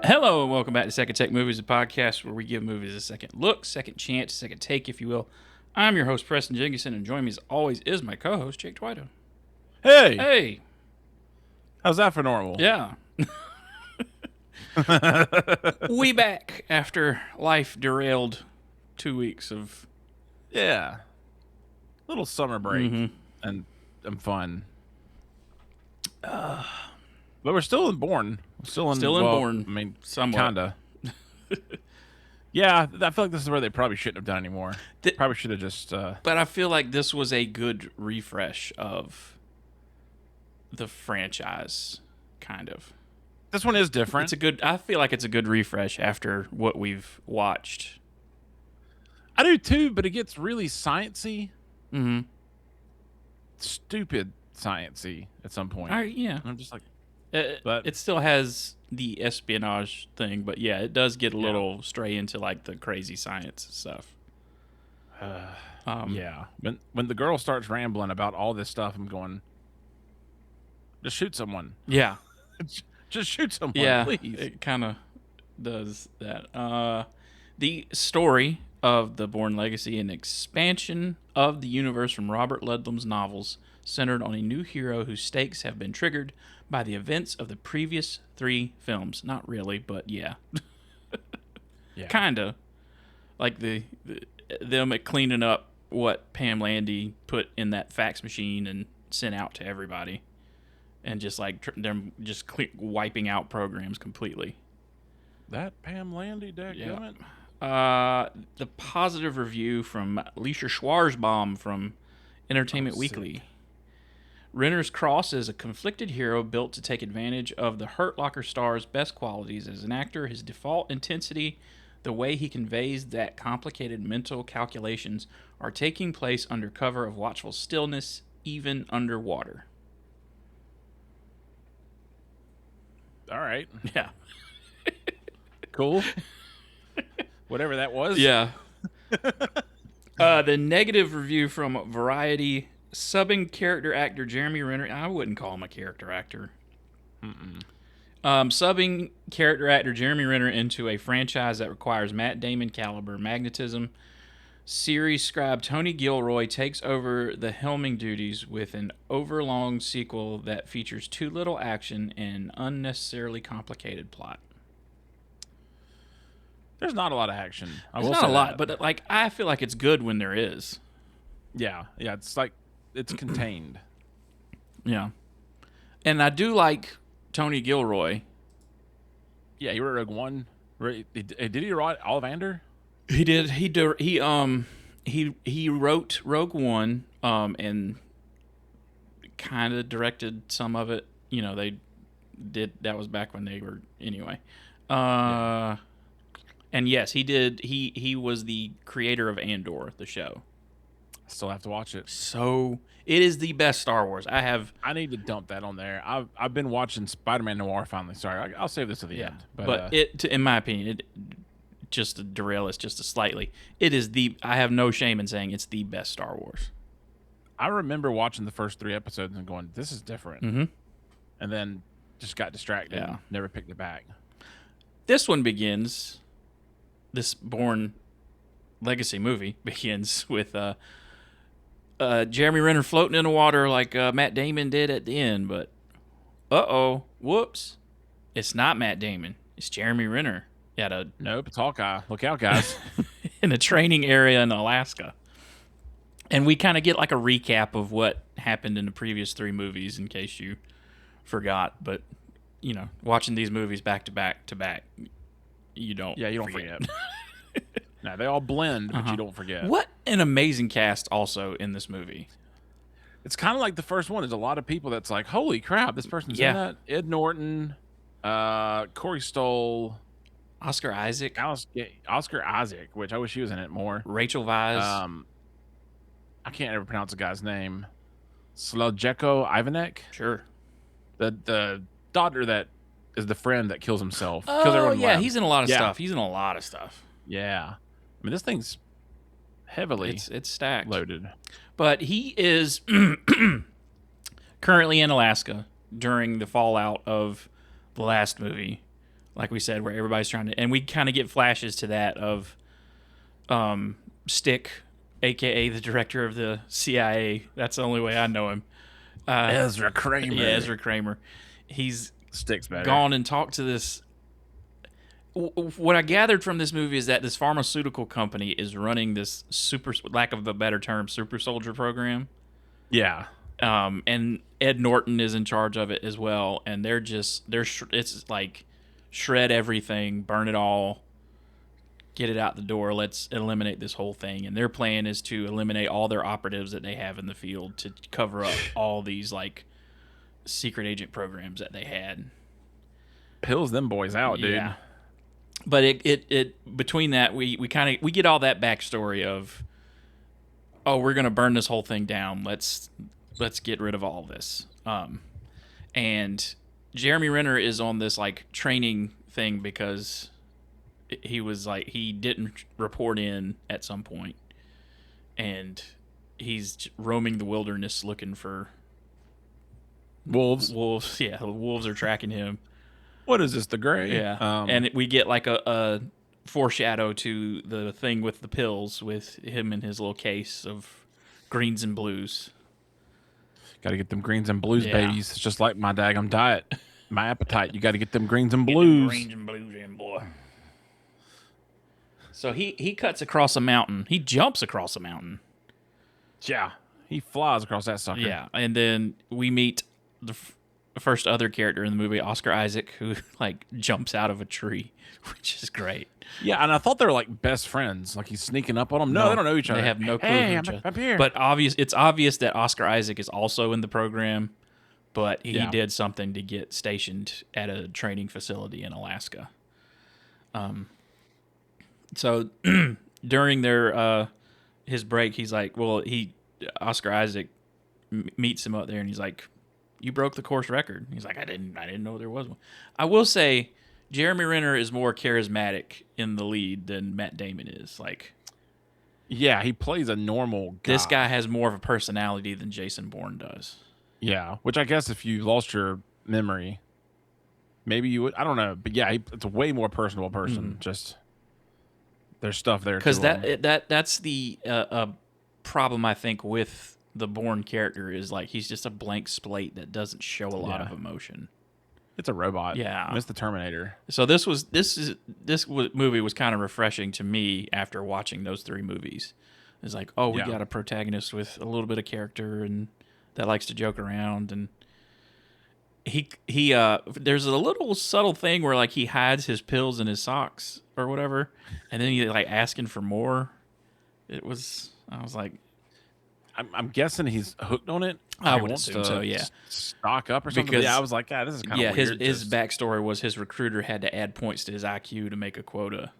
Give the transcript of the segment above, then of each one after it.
Hello and welcome back to Second Take Movies, a podcast where we give movies a second look, second chance, second take, if you will. I'm your host, Preston Jenkinson, and joining me as always is my co-host, Jake Twito. Hey, Hey, how's that for normal? yeah. We back after life derailed 2 weeks of... Yeah. Little summer break and fun. But we're still in Bourne. Still in Bourne, I mean, somewhat. kinda. Yeah, I feel like this is where they probably shouldn't have done anymore. Probably should have just. But I feel like this was a good refresh of the franchise, kind of. This one is different. I feel like it's a good refresh after what we've watched. I do too, but it gets really sciencey. Mm-hmm. Stupid sciencey at some point. Yeah. I'm just like, but it still has the espionage thing, but yeah, it does get a little stray into like the crazy science stuff. Yeah. When the girl starts rambling about all this stuff, I'm going, just shoot someone. Yeah. Just shoot someone, please. It kind of does that. The story of the Bourne Legacy, an expansion of the universe from Robert Ludlum's novels, centered on a new hero whose stakes have been triggered by the events of the previous 3 films. Not really, but yeah. Yeah. Kinda. Like them cleaning up what Pam Landy put in that fax machine and sent out to everybody. And just like them just wiping out programs completely. That Pam Landy, dadgummit. The positive review from Leisha Schwarzbaum from Entertainment Weekly. Sick. Renner's Cross is a conflicted hero built to take advantage of the Hurt Locker star's best qualities as an actor, his default intensity, the way he conveys that complicated mental calculations are taking place under cover of watchful stillness, even underwater. All right. Yeah. Cool. Whatever that was. Yeah. The negative review from Variety, subbing character actor Jeremy Renner. I wouldn't call him a character actor. Subbing character actor Jeremy Renner into a franchise that requires Matt Damon caliber magnetism. Series scribe Tony Gilroy takes over the helming duties with an overlong sequel that features too little action and unnecessarily complicated plot. There's not a lot of action. There's not a lot, but like I feel like it's good when there is. Yeah, it's like it's contained. Yeah, and I do like Tony Gilroy. Yeah, he wrote Rogue One. Did he write Ollivander? He did. He wrote Rogue One, and kind of directed some of it. You know, they did. That was back when they were anyway. And yes, he did. He was the creator of Andor, the show. I still have to watch it. So it is the best Star Wars. I need to dump that on there. I've been watching Spider-Man Noir finally. Sorry, I'll save this to the end. But in my opinion, just to derail us just slightly, it is I have no shame in saying it's the best Star Wars. I remember watching the first 3 episodes and going, "This is different," and then just got distracted. Yeah. Never picked it back. This one begins. This Bourne Legacy movie begins with Jeremy Renner floating in the water like Matt Damon did at the end, but whoops, it's not Matt Damon. It's Jeremy Renner. Nope, it's Hawkeye. Look out, guys. In a training area in Alaska. And we kind of get like a recap of what happened in the previous 3 movies in case you forgot. But, you know, watching these movies back to back, you don't forget. No, they all blend, but you don't forget. What an amazing cast also in this movie. It's kind of like the first one. There's a lot of people that's like, holy crap, this person's in that. Ed Norton, Corey Stoll, Oscar Isaac, which I wish he was in it more. Rachel Weisz. I can't ever pronounce the guy's name. Slajeko Ivanek. Sure. The daughter that is the friend that kills himself. Oh, yeah, he's in a lot of stuff. He's in a lot of stuff. Yeah. I mean, this thing's heavily it's stacked. Loaded. But he is currently in Alaska during the fallout of the last movie. like we said, where everybody's trying to, and we kind of get flashes to that of Stick, aka the director of the CIA. That's the only way I know him. Ezra Kramer. Yeah, Ezra Kramer. He's Stick's better. gone and talked to this. What I gathered from this movie is that this pharmaceutical company is running this super, lack of a better term, super soldier program. Yeah. And Ed Norton is in charge of it as well. And it's like shred everything, burn it all, get it out the door. Let's eliminate this whole thing. And their plan is to eliminate all their operatives that they have in the field to cover up all these like secret agent programs that they had. Pills them boys out, dude. Yeah. But it between that we get all that backstory of, oh, we're gonna burn this whole thing down. Let's get rid of all this. And Jeremy Renner is on this like training thing because he didn't report in at some point, and he's roaming the wilderness looking for wolves. Yeah, the wolves are tracking him. What is this, the Gray? Yeah. And we get like a foreshadow to the thing with the pills with him in his little case of greens and blues. Got to get them greens and blues, Yeah. babies. It's just like my daggum diet. My appetite. You got to get them greens and blues. Greens and blues in, boy. So he cuts across a mountain. He jumps across a mountain. Yeah. He flies across that sucker. Yeah. And then we meet the first other character in the movie, Oscar Isaac, who like jumps out of a tree, which is great. Yeah, and I thought they were like best friends. Like he's sneaking up on them. No, they don't know each other. They have no clue. Hey, I'm here. But it's obvious that Oscar Isaac is also in the program, but he did something to get stationed at a training facility in Alaska. So during their his break, he's like, Oscar Isaac meets him up there, and he's like, "You broke the course record." He's like, I didn't know there was one. I will say, Jeremy Renner is more charismatic in the lead than Matt Damon is. Like, yeah, he plays a normal guy. This guy has more of a personality than Jason Bourne does. Yeah, which I guess if you lost your memory, maybe you would. I don't know, but yeah, it's a way more personable person. Just there's stuff there because that's the problem I think with the Bourne character is like he's just a blank slate that doesn't show a lot of emotion. It's a robot. Yeah, it's the Terminator. So this movie was kind of refreshing to me after watching those three movies. It's like, oh, we got a protagonist with a little bit of character and that likes to joke around, and he there's a little subtle thing where like he hides his pills in his socks or whatever, and then he like asking for more. I was like, I'm guessing he's hooked on it. I would assume so, yeah. Stock up or something. Because, I was like, this is kind of weird. His backstory was his recruiter had to add points to his IQ to make a quota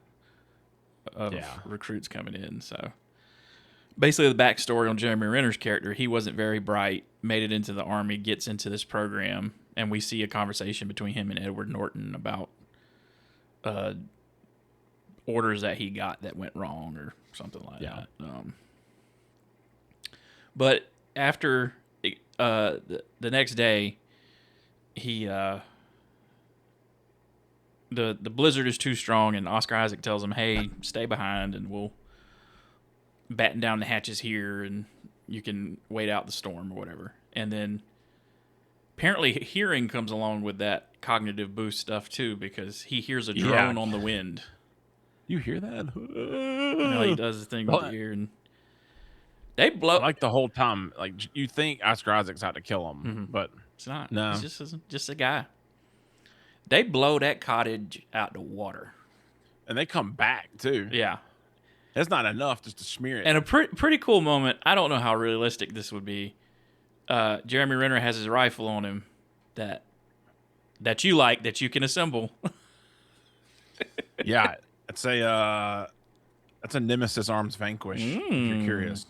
of recruits coming in. So basically the backstory on Jeremy Renner's character, he wasn't very bright, made it into the Army, gets into this program, and we see a conversation between him and Edward Norton about orders that he got that went wrong or something like that. But after the next day, the blizzard is too strong, and Oscar Isaac tells him, "Hey, stay behind, and we'll batten down the hatches here, and you can wait out the storm or whatever." And then apparently hearing comes along with that cognitive boost stuff too, because he hears a drone on the wind. You hear that? He does the thing with the ear, and they blow like the whole time. Like you think Oscar Isaac's out to kill him, but it's not. No, he's just a guy. They blow that cottage out the water, and they come back too. Yeah, that's not enough just to smear it. And a pretty cool moment. I don't know how realistic this would be. Jeremy Renner has his rifle on him that you can assemble. Yeah, it's a Nemesis Arms Vanquish. If you're curious.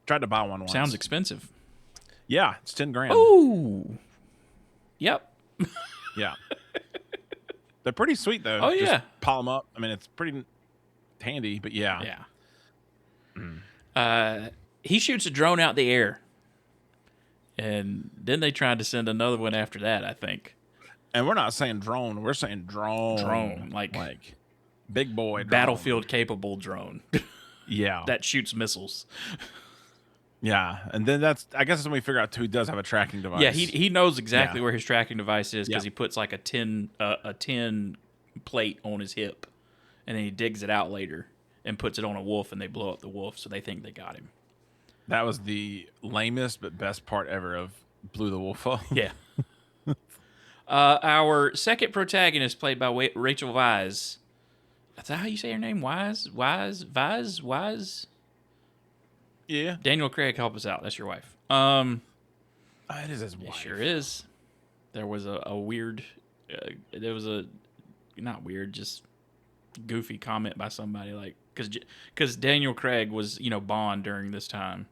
Tried to buy one once. Sounds expensive. Yeah, it's $10,000. Oh, yep. Yeah, they're pretty sweet though. Oh yeah, just pile them up. I mean, it's pretty handy, but yeah. He shoots a drone out the air, and then they tried to send another one after that, I think. And we're not saying drone. We're saying Drone, like big boy drone. Battlefield capable drone Yeah. that shoots missiles. Yeah. And then I guess that's when we figure out who does have a tracking device. Yeah, he knows exactly where his tracking device is because he puts like a tin plate on his hip, and then he digs it out later and puts it on a wolf, and they blow up the wolf, so they think they got him. That was the lamest but best part ever of Blew the Wolf Up. Yeah. Our second protagonist, played by Rachel Weisz. Is that how you say her name? Weisz? Yeah. Daniel Craig, help us out. That's your wife. It is his wife. It sure is. There was a weird... there was a... Not weird, just goofy comment by somebody, like... Because Daniel Craig was, Bond during this time.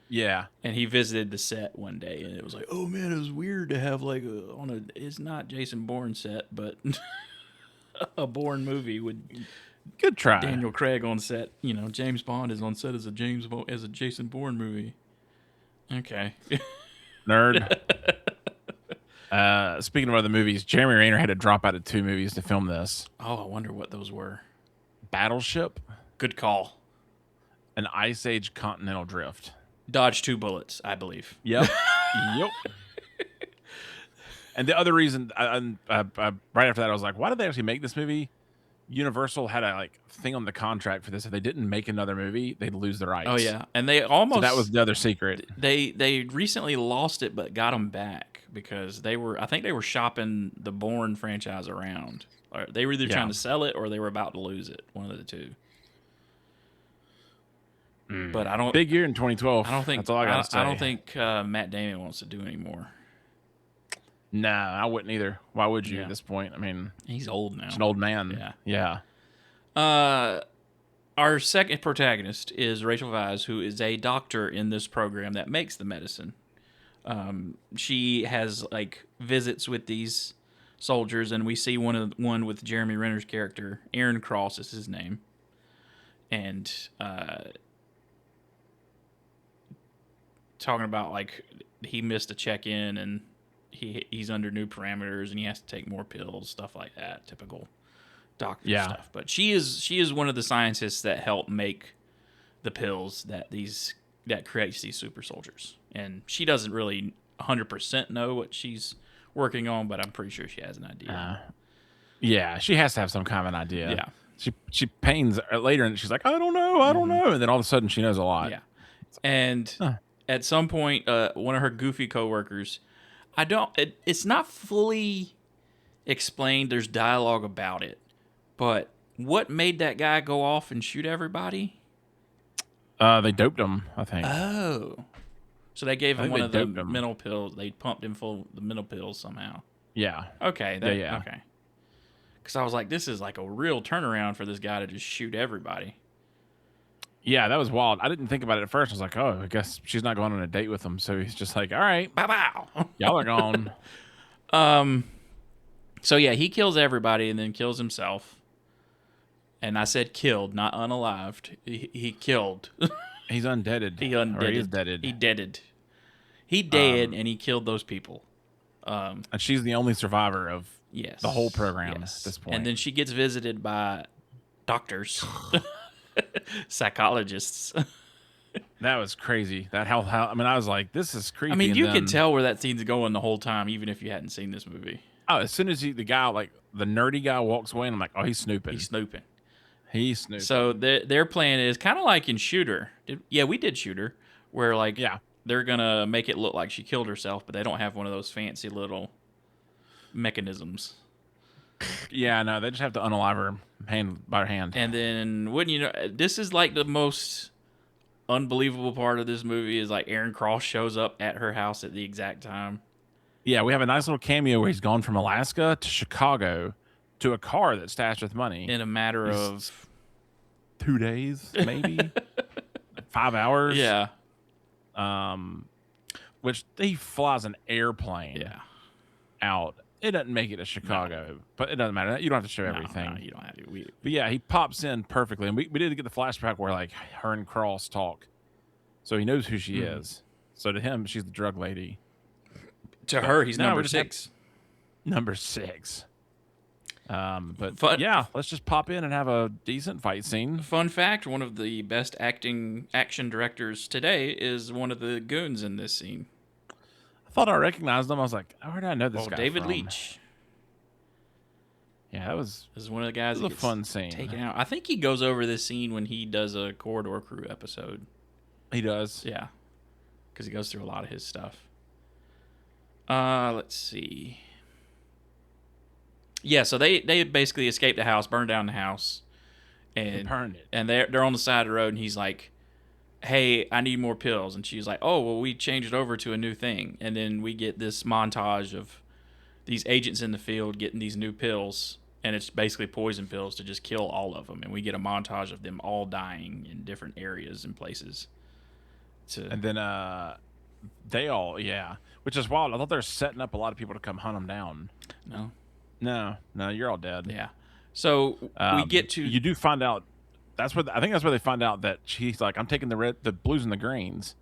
Yeah. And he visited the set one day, and it was like, oh, man, it was weird to have, like, it's not Jason Bourne set, but a Bourne movie with good try. Daniel Craig on set. James Bond is on set as a Jason Bourne movie. Okay. Nerd. Speaking of other movies, Jeremy Renner had to drop out of 2 movies to film this. Oh, I wonder what those were. Battleship. Good call. An Ice Age Continental Drift. Dodged 2 bullets, I believe. Yep. Yep. And the other reason, right after that, I was like, why did they actually make this movie? Universal had a thing on the contract for this. If they didn't make another movie, they'd lose their rights. Oh, yeah. And they almost... So that was the other secret. They recently lost it, but got them back because I think they were shopping the Bourne franchise around. Or they were either trying to sell it or they were about to lose it. One of the two. But I don't... Big year in 2012. I don't think... That's all I got to say. I don't think Matt Damon wants to do anymore. Nah, I wouldn't either. Why would you at this point? I mean... He's old now. He's an old man. Yeah. Our second protagonist is Rachel Weisz, who is a doctor in this program that makes the medicine. She has visits with these soldiers, and we see one with Jeremy Renner's character. Aaron Cross is his name. And... talking about he missed a check-in and he's under new parameters and he has to take more pills, stuff like that, typical doctor stuff. But she is one of the scientists that help make the pills that creates these super soldiers, and she doesn't really 100% know what she's working on, but I'm pretty sure she has an idea. Yeah, she has to have some kind of an idea. Yeah, she pains later and she's like, I don't know, and then all of a sudden she knows a lot. Yeah, and at some point, one of her goofy coworkers, it's not fully explained. There's dialogue about it, but what made that guy go off and shoot everybody? They doped him, I think. Oh, so they gave him one of the mental pills. They pumped him full of the mental pills somehow. Yeah. Okay. Okay. Because I was like, this is like a real turnaround for this guy to just shoot everybody. Yeah, that was wild. I didn't think about it at first. I was like, oh, I guess she's not going on a date with him. So he's just like, all right, bow. Y'all are gone. So yeah, he kills everybody and then kills himself. And I said killed, not unalived. He killed. He's undeaded. He undeaded. He is deaded. He deaded. He dead and he killed those people. And she's the only survivor of the whole program at this point. And then she gets visited by doctors. Psychologists. That was crazy. That how I mean, I was like, this is creepy. I mean, you could tell where that scene's going the whole time, even if you hadn't seen this movie. Oh, as soon as the nerdy guy walks away, and I'm like, oh, he's snooping. He's snooping. So their plan is kind of like in Shooter. We did Shooter, where they're gonna make it look like she killed herself, but they don't have one of those fancy little mechanisms. Yeah, no, they just have to unalive her by her hand. And then, wouldn't you know, this is like the most unbelievable part of this movie is Aaron Cross shows up at her house at the exact time. Yeah, we have a nice little cameo where he's gone from Alaska to Chicago to a car that's stashed with money. In a matter of 2 days, maybe 5 hours. Yeah. Which he flies an airplane out. It doesn't make it to Chicago, but it doesn't matter. You don't have to show everything. No, you don't have to. But yeah, he pops in perfectly. And we did get the flashback where her and Cross talk. So he knows who she is. So to him, she's the drug lady. To her, he's number 6. Number 6. But Fun, yeah, let's just pop in and have a decent fight scene. Fun fact: one of the best action directors today is one of the goons in this scene. I thought I recognized him. I was like, where did I know this guy David from? Leitch. Yeah, this is one of the guys that gets a fun scene. Taken out. I think he goes over this scene when he does a Corridor Crew episode. He does, yeah, because he goes through a lot of his stuff. Let's see. Yeah, so they basically escaped the house, burned down the house, and burned it. And they're on the side of the road, and he's like, "Hey, I need more pills," and she's like, "Oh, well, we changed it over to a new thing," and then we get this montage of these agents in the field getting these new pills, and it's basically poison pills to just kill all of them, and we get a montage of them all dying in different areas and places. And then they all, which is wild. I thought they were setting up a lot of people to come hunt them down. No, you're all dead. Yeah. So we get to... You do find out... I think that's where they find out that she's like, I'm taking the blues and the greens.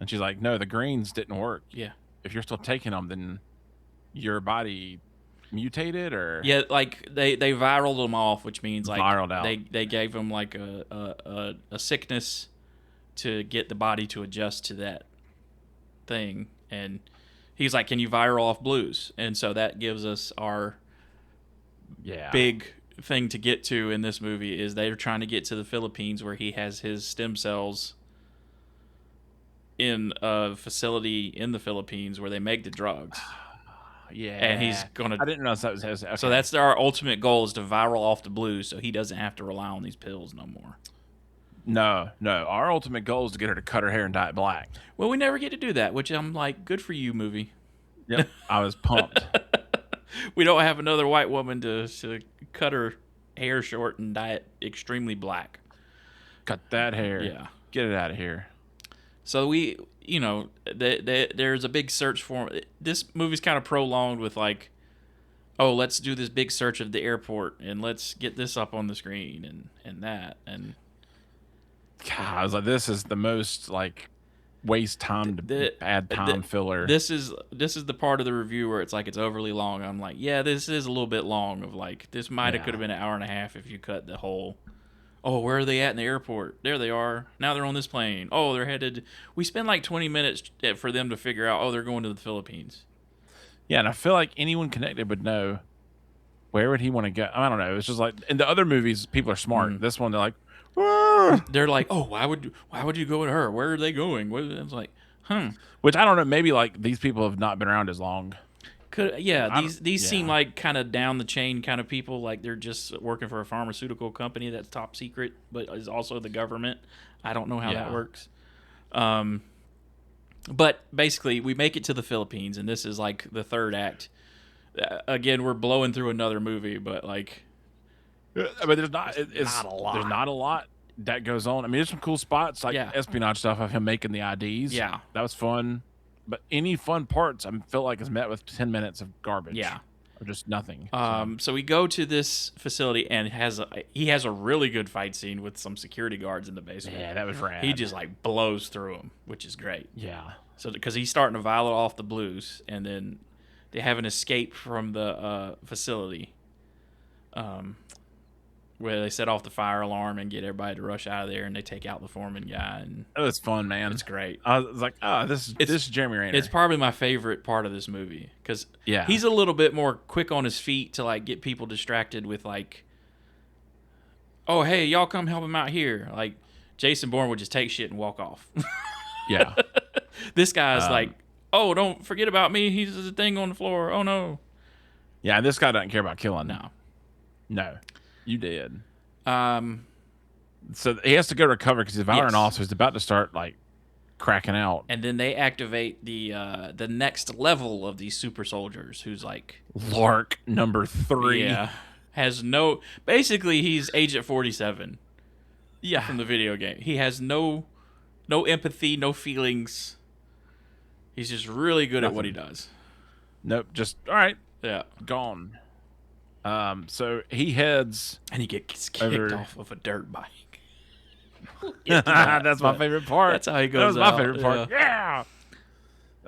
And she's like, no, the greens didn't work. Yeah. If you're still taking them, then your body mutated or... Yeah, like they viraled them off, which means like viraled out. They gave them like a sickness to get the body to adjust to that thing. And he's like, can you viral off blues? And so that gives us our big thing to get to in this movie is they're trying to get to the Philippines where he has his stem cells in a facility in the Philippines where they make the drugs. Yeah. And he's going to... I didn't know that was his... Okay. So that's our ultimate goal is to viral off the blues so he doesn't have to rely on these pills no more. No. Our ultimate goal is to get her to cut her hair and dye it black. Well, we never get to do that, which I'm like, good for you, movie. Yep. I was pumped. We don't have another white woman to cut her hair short and dye it extremely black. Cut that hair. Yeah. Get it out of here. So we, there's a big search for him. This movie's kind of prolonged with like, oh, let's do this big search of the airport and let's get this up on the screen and that. And God, I was like, this is the most like waste time to add time filler. This is the part of the review where it's like it's overly long. I'm like, yeah, this is a little bit long. Of like, this might have could have been an hour and a half if you cut the whole. Oh, where are they at in the airport? There they are. Now they're on this plane. Oh, they're headed. We spend like 20 minutes for them to figure out. Oh, they're going to the Philippines. Yeah, and I feel like anyone connected would know. Where would he want to go? I don't know. It's just like in the other movies, people are smart. This one, they're like. They're like, oh, why would you go with her? Where are they going? It's like, Which I don't know. Maybe like these people have not been around as long. These seem like kind of down the chain kind of people. Like they're just working for a pharmaceutical company that's top secret, but is also the government. I don't know how that works. But basically, we make it to the Philippines, and this is like the third act. Again, we're blowing through another movie, but like. But there's not a lot. There's not a lot that goes on. I mean, there's some cool spots like espionage stuff of him making the IDs. Yeah, that was fun. But any fun parts, I feel like is met with 10 minutes of garbage. Yeah, or just nothing. So we go to this facility and he has a really good fight scene with some security guards in the basement. Yeah, that was rad. He just like blows through them, which is great. Yeah. So because he's starting to violate off the blues, and then they have an escape from the facility. Where they set off the fire alarm and get everybody to rush out of there, and they take out the foreman guy. And it was fun, man. It's great. I was like, this is Jeremy Renner. It's probably my favorite part of this movie because yeah, he's a little bit more quick on his feet to like get people distracted with like, oh hey, y'all come help him out here. Like Jason Bourne would just take shit and walk off. Yeah. This guy's like, oh, don't forget about me. He's a thing on the floor. Oh no. Yeah, and this guy doesn't care about killing. No. You did. So he has to go recover because his Valorant officer is about to start like cracking out. And then they activate the next level of these super soldiers, who's like Lark number 3. Yeah, has no. Basically, he's Agent 47. Yeah, from the video game. He has no empathy, no feelings. He's just really good at what he does. Nope. Just all right. Yeah. Gone. So he heads and he gets kicked off of a dirt bike. That's my favorite part. That's how he goes. That was my favorite part. Yeah.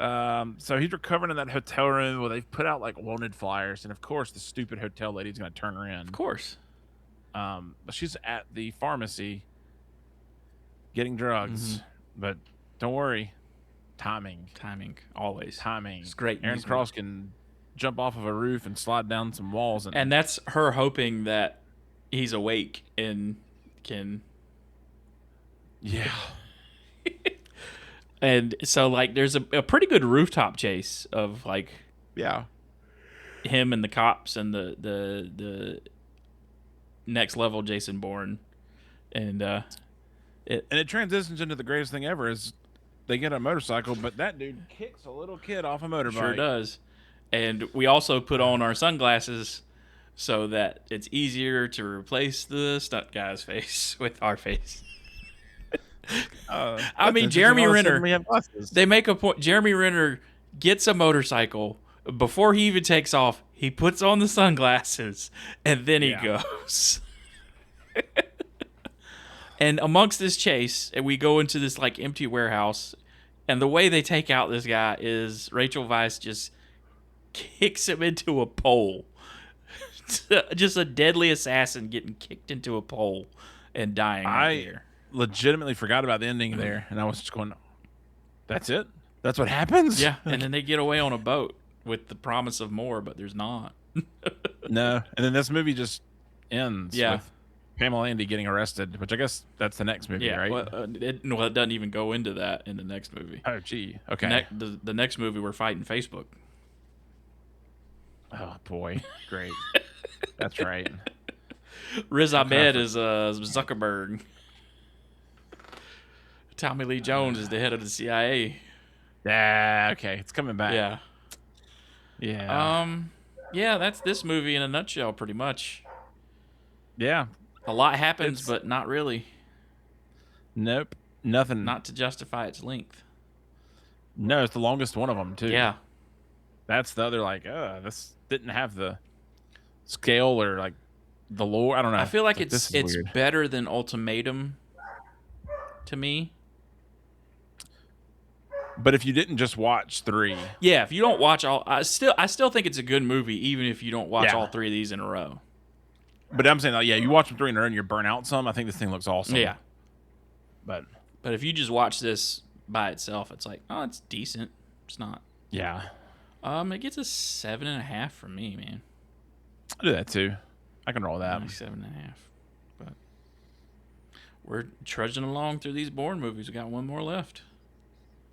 So he's recovering in that hotel room where they've put out like wanted flyers, and of course the stupid hotel lady's gonna turn her in. Of course. But she's at the pharmacy getting drugs. But don't worry, timing. Timing, always. Timing. It's great. Aaron Cross can jump off of a roof and slide down some walls, and that's her hoping that he's awake and can. Yeah. And so, like, there's a pretty good rooftop chase of like, yeah, him and the cops and the next level Jason Bourne, and it transitions into the greatest thing ever is they get a motorcycle, but that dude kicks a little kid off a motorbike. Sure does. And we also put on our sunglasses so that it's easier to replace the stunt guy's face with our face. I mean, Jeremy Renner, they make a point. Jeremy Renner gets a motorcycle. Before he even takes off, he puts on the sunglasses, and then he goes. And amongst this chase, and we go into this like empty warehouse, and the way they take out this guy is Rachel Weisz just kicks him into a pole. Just a deadly assassin getting kicked into a pole and dying right there. Legitimately forgot about the ending there, and I was just going, that's it? That's what happens? Yeah, and then they get away on a boat with the promise of more, but there's not. No, and then this movie just ends with Pamela Andy getting arrested, which I guess that's the next movie, right? Well, it doesn't even go into that in the next movie. Oh, gee. Okay. The next movie, we're fighting Facebook. Oh, boy. Great. That's right. Riz Ahmed is Zuckerberg. Tommy Lee Jones is the head of the CIA. Yeah, okay. It's coming back. Yeah. Yeah. Yeah, that's this movie in a nutshell, pretty much. Yeah. A lot happens, but not really. Nope. Nothing. Not to justify its length. No, it's the longest one of them, too. Yeah. That's the other, like, this didn't have the scale or, like, the lore. I don't know. I feel like it's it's better than Ultimatum to me. But if you didn't just watch 3. Yeah, if you don't watch all... I still think it's a good movie, even if you don't watch all 3 of these in a row. But I'm saying, like, you watch them 3 in a row and you're burnt out some. I think this thing looks awesome. Yeah. But if you just watch this by itself, it's like, oh, it's decent. It's not. Yeah. It gets a 7.5 from me, man. I do that too. I can roll that. 7.5. But we're trudging along through these Bourne movies. We got one more left.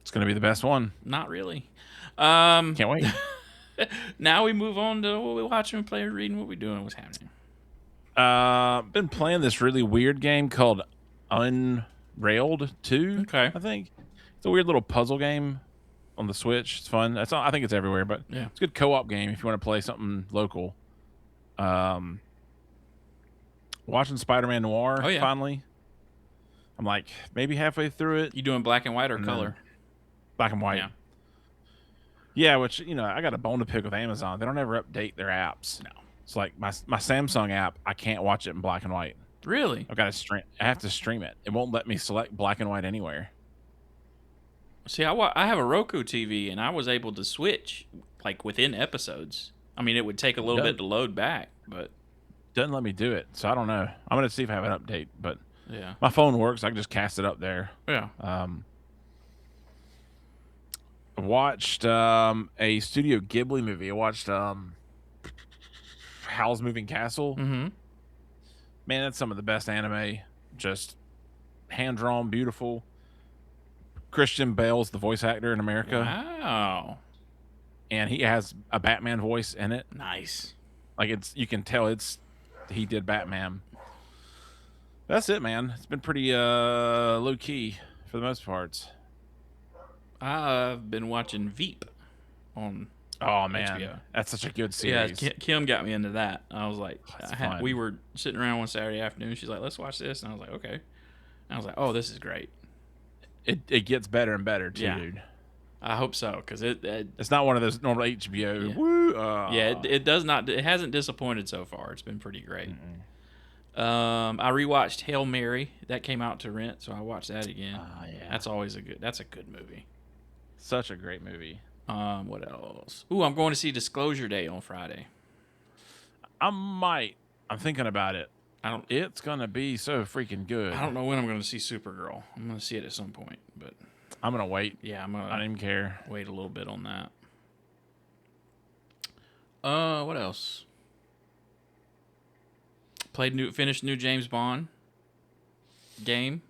It's gonna be the best one. Not really. Can't wait. Now we move on to what we watching, play, reading, what we doing, what's happening. Been playing this really weird game called Unrailed 2. Okay. I think it's a weird little puzzle game on the Switch. It's fun. I think it's everywhere, but yeah, it's a good co-op game if you want to play something local. Watching Spider-Man Noir finally. I'm like maybe halfway through it. You doing black and white or color? Black and white. Yeah. Yeah, which I got a bone to pick with Amazon. They don't ever update their apps. No. It's like my Samsung app. I can't watch it in black and white. Really? I've got to stream. I have to stream it. It won't let me select black and white anywhere. See, I have a Roku TV, and I was able to switch like within episodes. I mean, it would take a little bit to load back, but doesn't let me do it. So I don't know. I'm gonna see if I have an update. But yeah, my phone works. I can just cast it up there. Yeah. Watched a Studio Ghibli movie. I watched Howl's Moving Castle. Mm-hmm. Man, that's some of the best anime. Just hand drawn, beautiful. Christian Bale's the voice actor in America. Wow. And he has a Batman voice in it. Nice. Like you can tell he did Batman. That's it, man. It's been pretty low key for the most parts. I've been watching Veep on man, HBO. That's such a good series. Yeah, Kim got me into that. I was like, fun. We were sitting around one Saturday afternoon. She's like, let's watch this. And I was like, okay. And I was like, oh, this is great. It gets better and better too, dude. I hope so, because it's not one of those normal HBO. Yeah, woo, it does not. It hasn't disappointed so far. It's been pretty great. I rewatched Hail Mary. That came out to rent, so I watched that again. Yeah. That's always That's a good movie. Such a great movie. What else? Ooh, I'm going to see Disclosure Day on Friday. I'm thinking about it. I don't. It's gonna be so freaking good. I don't know when I'm going to see Supergirl. I'm going to see it at some point, but I'm gonna wait. yeah, I don't even care. wait a little bit on that. What else? Finished new James Bond game.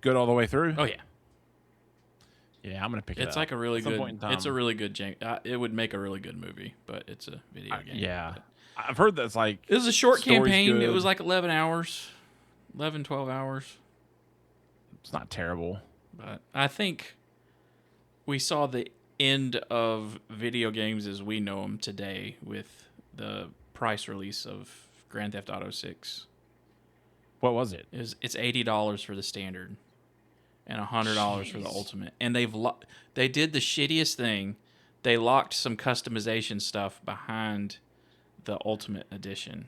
Good all the way through. Oh yeah, Yeah, I'm gonna pick it up. it's like a really At some good. point in time. It's a really good James. It would make a really good movie, but it's a video game. Yeah, But I've heard that's like it was a short story's campaign. It good. was like 11 hours, 11, 12 hours. It's not terrible. But I think we saw the end of video games as we know them today with the price release of Grand Theft Auto 6. What was it? It's $80 for the standard and $100 for the Jeez. ultimate. And they did the shittiest thing. They locked some customization stuff behind the ultimate edition.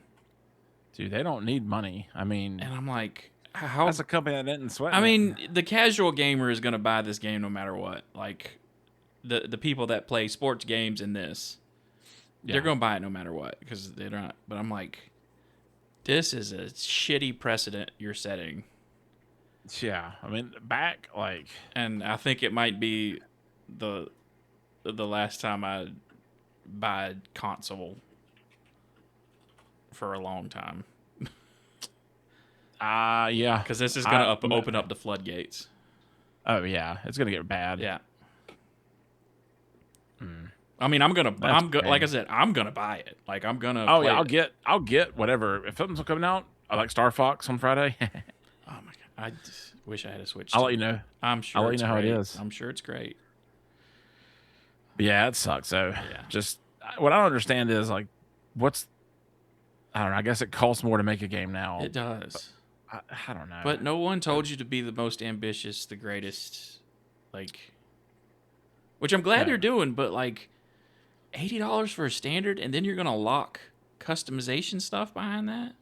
Dude, they don't need money. I mean, And I'm like, how? that's a company that didn't sweat. I it. mean, the casual gamer is going to buy this game no matter what. Like the people that play sports games in this, they're going to buy it no matter what because they're not. But I'm like, this is a shitty precedent you're setting, Yeah, I mean, back like and I think it might be the last time I buy a console for a long time yeah. because this is going to open up the floodgates. Oh yeah, it's gonna get bad. Yeah. I mean, like I said, I'm gonna buy it. Like I'm gonna. Oh play yeah, it. I'll get whatever. If something's coming out, I like Star Fox on Friday. Oh my god! I just wish I had a Switch. I'll let you know. I'm sure. I'll let you it's know how it great. is. I'm sure it's great. But yeah, it sucks. So Yeah. just what I don't understand is like, I don't know. I guess it costs more to make a game now. It does. I don't know. But no one told you to be the most ambitious, the greatest, like. Which I'm glad Yeah. they're doing, but like, $80 for a standard, and then you're gonna lock customization stuff behind that.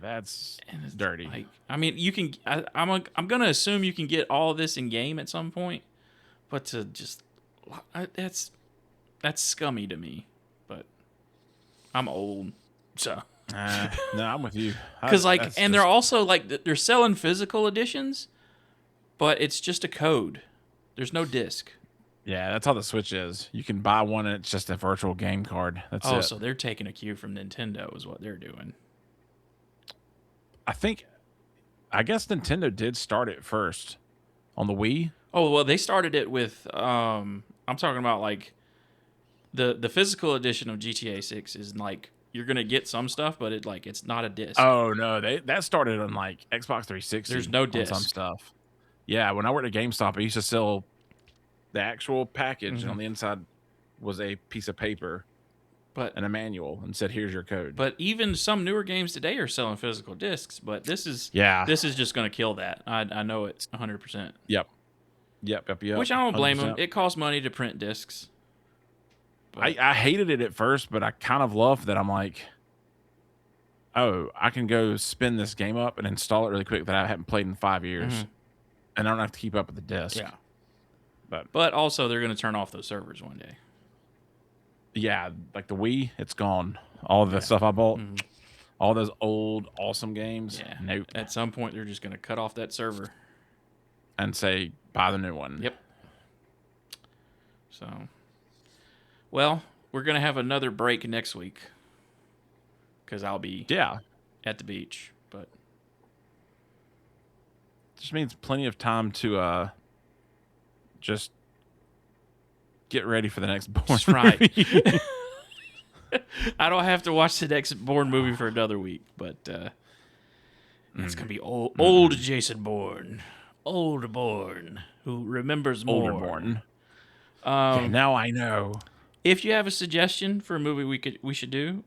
that's And it's dirty. Like, I mean, you can. I'm gonna assume you can get all of this in game at some point, but to just that's scummy to me. But I'm old, so No, I'm with you. because like, That's and they're also like they're selling physical editions, but it's just a code. There's no disc. Yeah, that's how the Switch is. You can buy one and it's just a virtual game card. That's Oh, it. so they're taking a cue from Nintendo, is what they're doing. I guess Nintendo did start it first on the Wii. Oh well, they started it with I'm talking about like the physical edition of GTA 6 is like you're gonna get some stuff, but it's not a disc. Oh no, that started on like Xbox 360. There's no on some disc. stuff. Yeah, when I worked at GameStop, I used to sell the actual package, and on the inside was a piece of paper But and a manual, and said, "Here's your code." but even some newer games today are selling physical discs. But this is just gonna kill that. I know it's 100%. Yep. Which I don't blame them. 100%. It costs money to print discs. But I hated it at first, but I kind of love that I'm like, oh, I can go spin this game up and install it really quick that I haven't played in 5 years, and I don't have to keep up with the disc. yeah. But But also they're gonna turn off those servers one day. yeah, like the Wii, it's gone. All the stuff I bought, all those old awesome games, Yeah. nope. At some point they're just gonna cut off that server. And say buy the new one. Yep. So, well, we're gonna have another break next week because I'll be Yeah, at the beach. But just means plenty of time to just get ready for the next Bourne That's right. movie. I don't have to watch the next Bourne movie for another week. But it's gonna be old Jason Bourne, old Bourne, who remembers more. Older Bourne. Okay, now I know. If you have a suggestion for a movie we should do,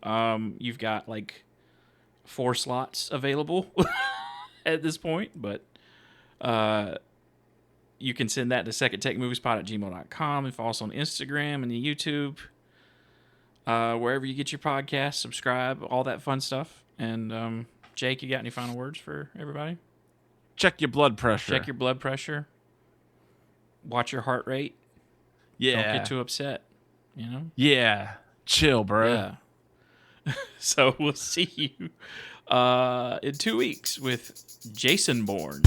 you've got like 4 slots available at this point, but you can send that to secondtakemoviespot@gmail.com and follow us on Instagram and the YouTube, wherever you get your podcasts, subscribe, all that fun stuff. And Jake, you got any final words for everybody? Check your blood pressure. Check your blood pressure. watch your heart rate. Yeah. Don't get too upset. You know. Yeah. Chill, bro. Yeah. So we'll see you in 2 weeks with Jason Bourne.